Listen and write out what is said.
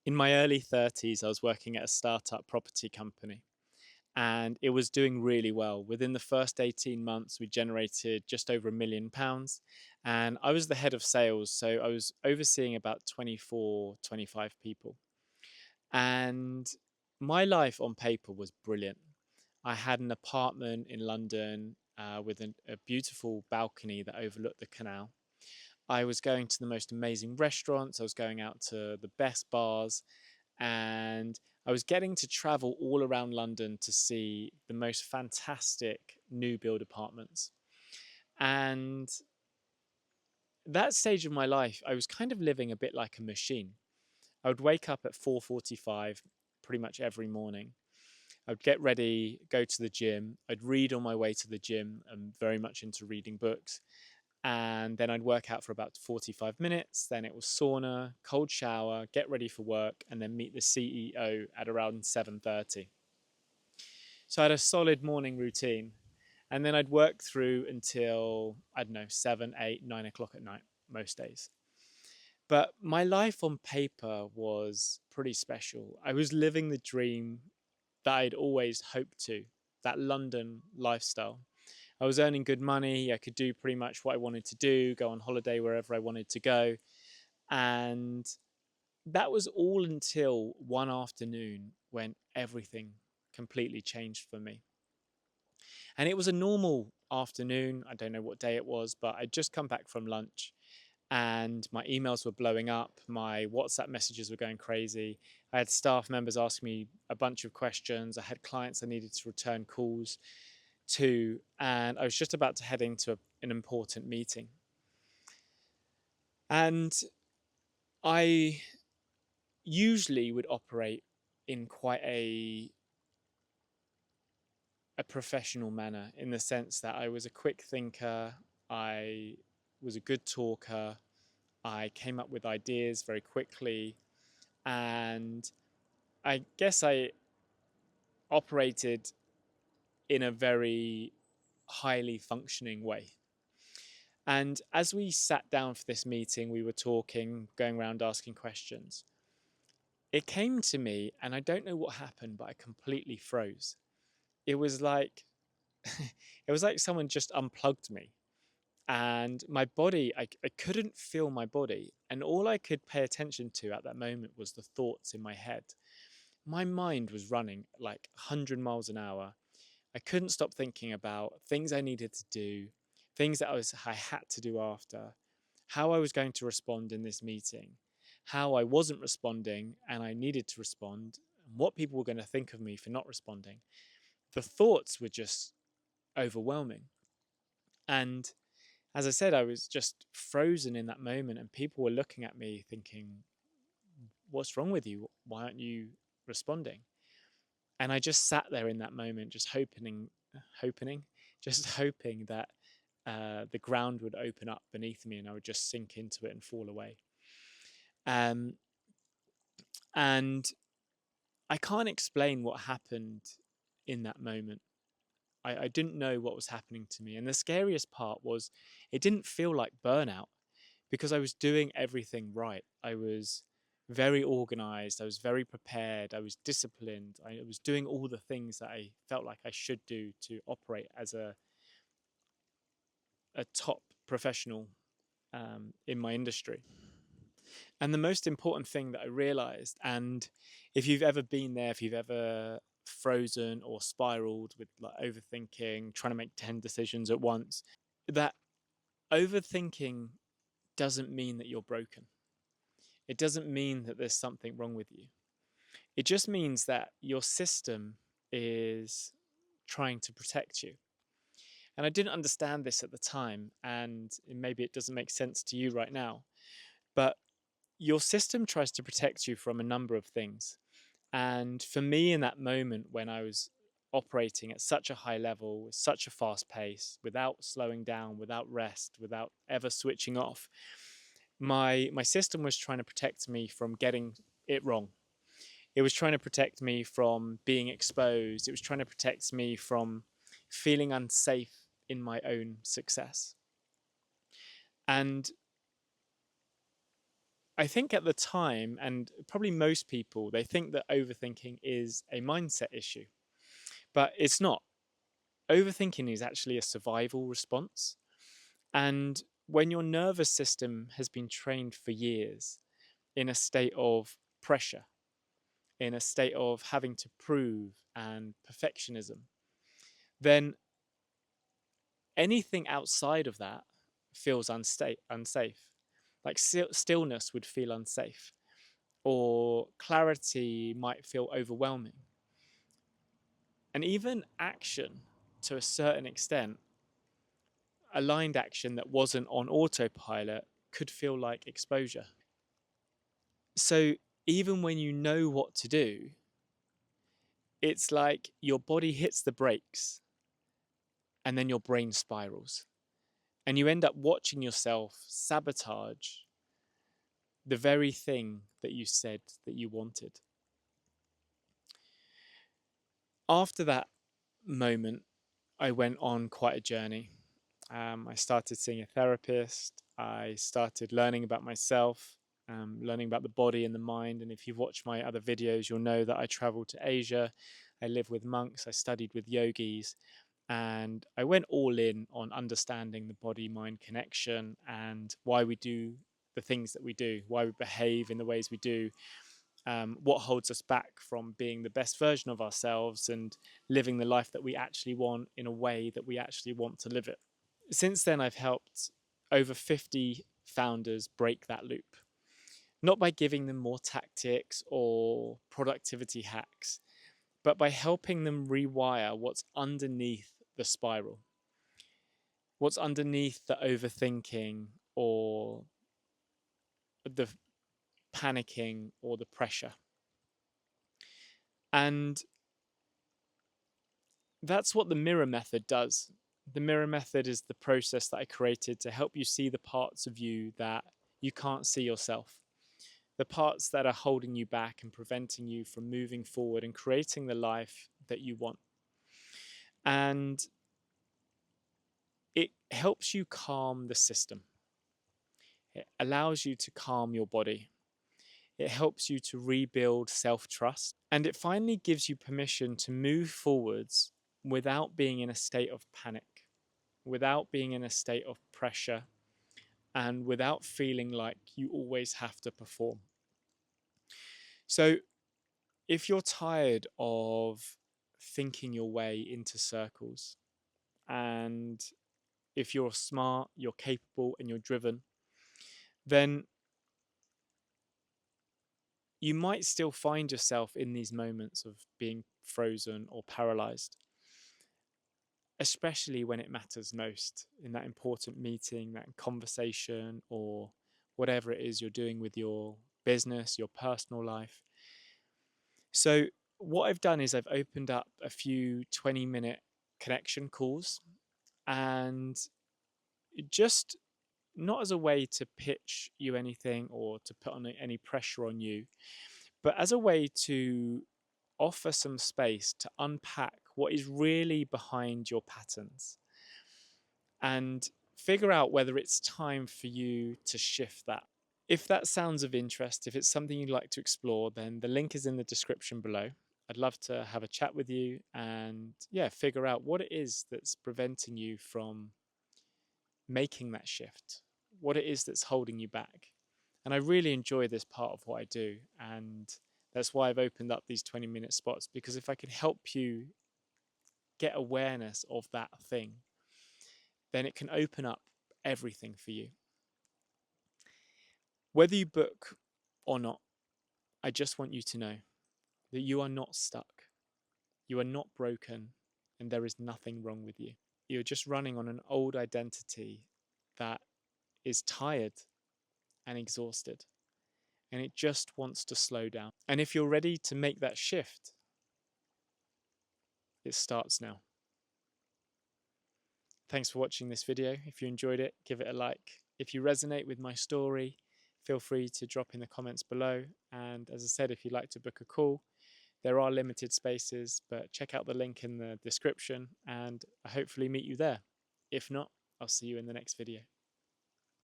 In my early 30s, I was working at a startup property company and it was doing really well. Within the first 18 months, we generated just over £1 million. And I was the head of sales. So I was overseeing about 24, 25 people. And my life on paper was brilliant. I had an apartment in London with a beautiful balcony that overlooked the canal. I was going to the most amazing restaurants. I was going out to the best bars and I was getting to travel all around London to see the most fantastic new build apartments. And that stage of my life, I was kind of living a bit like a machine. I would wake up at 4:45 pretty much every morning. I would get ready, go to the gym. I'd read on my way to the gym. I'm very much into reading books. And then I'd work out for about 45 minutes. Then it was sauna, cold shower, get ready for work, and then meet the CEO at around 7:30. So I had a solid morning routine. And then I'd work through until, I don't know, 7, 8, 9 o'clock at night, most days. But my life on paper was pretty special. I was living the dream that I'd always hoped to, that London lifestyle. I was earning good money. I could do pretty much what I wanted to do, go on holiday wherever I wanted to go. And that was all until one afternoon when everything completely changed for me. And it was a normal afternoon. I don't know what day it was, but I'd just come back from lunch and my emails were blowing up. My WhatsApp messages were going crazy. I had staff members asking me a bunch of questions. I had clients I needed to return calls to, and I was just about to head into an important meeting. And I usually would operate in quite a professional manner in the sense that I was a quick thinker, I was a good talker, I came up with ideas very quickly, and I guess I operated in a very highly functioning way. And as we sat down for this meeting, we were talking, going around asking questions. It came to me, and I don't know what happened, but I completely froze. It was like it was like someone just unplugged me, and my body, I couldn't feel my body, and all I could pay attention to at that moment was the thoughts in my head. My mind was running like 100 miles an hour. I couldn't stop thinking about things I needed to do, things that I had to do after, how I was going to respond in this meeting, how I wasn't responding and I needed to respond, and what people were going to think of me for not responding. The thoughts were just overwhelming. And as I said, I was just frozen in that moment, and people were looking at me thinking, "What's wrong with you? Why aren't you responding?" And I just sat there in that moment, just hoping, just hoping that the ground would open up beneath me and I would just sink into it and fall away. Um, and I can't explain what happened in that moment. I didn't know what was happening to me. And the scariest part was it didn't feel like burnout because I was doing everything right. I was very organized. I was very prepared. I was disciplined. I was doing all the things that I felt like I should do to operate as a top professional in my industry. And the most important thing that I realized, and if you've ever been there, if you've ever frozen or spiraled with like overthinking, trying to make 10 decisions at once, that overthinking doesn't mean that you're broken. It doesn't mean that there's something wrong with you. It just means that your system is trying to protect you. And I didn't understand this at the time, and maybe it doesn't make sense to you right now, but your system tries to protect you from a number of things. And for me, in that moment when I was operating at such a high level, with such a fast pace, without slowing down, without rest, without ever switching off, my system was trying to protect me from getting it wrong. It was trying to protect me from being exposed. It was trying to protect me from feeling unsafe in my own success. And I think at the time, and probably most people, they think that overthinking is a mindset issue, but it's not. Overthinking is actually a survival response. And when your nervous system has been trained for years in a state of pressure, in a state of having to prove and perfectionism, then anything outside of that feels unsafe. Like stillness would feel unsafe, or clarity might feel overwhelming. And even action, to a certain extent, aligned action that wasn't on autopilot, could feel like exposure. So even when you know what to do, it's like your body hits the brakes and then your brain spirals. And you end up watching yourself sabotage the very thing that you said that you wanted. After that moment, I went on quite a journey. I started seeing a therapist. I started learning about myself, learning about the body and the mind. And if you've watched my other videos, you'll know that I traveled to Asia. I lived with monks. I studied with yogis. And I went all in on understanding the body mind connection and why we do the things that we do, why we behave in the ways we do, what holds us back from being the best version of ourselves and living the life that we actually want in a way that we actually want to live it. Since then, I've helped over 50 founders break that loop, not by giving them more tactics or productivity hacks, but by helping them rewire what's underneath the spiral, what's underneath the overthinking or the panicking or the pressure. And that's what the mirror method does. The mirror method is the process that I created to help you see the parts of you that you can't see yourself, the parts that are holding you back and preventing you from moving forward and creating the life that you want. And it helps you calm the system. It allows you to calm your body. It helps you to rebuild self-trust. And it finally gives you permission to move forwards without being in a state of panic, without being in a state of pressure, and without feeling like you always have to perform. So if you're tired of thinking your way into circles, and if you're smart, you're capable, and you're driven, then you might still find yourself in these moments of being frozen or paralyzed, especially when it matters most, in that important meeting, that conversation, or whatever it is you're doing with your business, your personal life. So what I've done is I've opened up a few 20-minute connection calls, and just not as a way to pitch you anything or to put on any pressure on you, but as a way to offer some space to unpack what is really behind your patterns and figure out whether it's time for you to shift that. If that sounds of interest, if it's something you'd like to explore, then the link is in the description below. I'd love to have a chat with you and figure out what it is that's preventing you from making that shift, what it is that's holding you back. And I really enjoy this part of what I do. And that's why I've opened up these 20-minute spots, because if I can help you get awareness of that thing, then it can open up everything for you. Whether you book or not, I just want you to know that you are not stuck. You are not broken, and there is nothing wrong with you. You're just running on an old identity that is tired and exhausted, and it just wants to slow down. And if you're ready to make that shift, it starts now. Thanks for watching this video. If you enjoyed it, give it a like. If you resonate with my story, feel free to drop in the comments below. And as I said, if you'd like to book a call, there are limited spaces, but check out the link in the description and I hopefully meet you there. If not, I'll see you in the next video.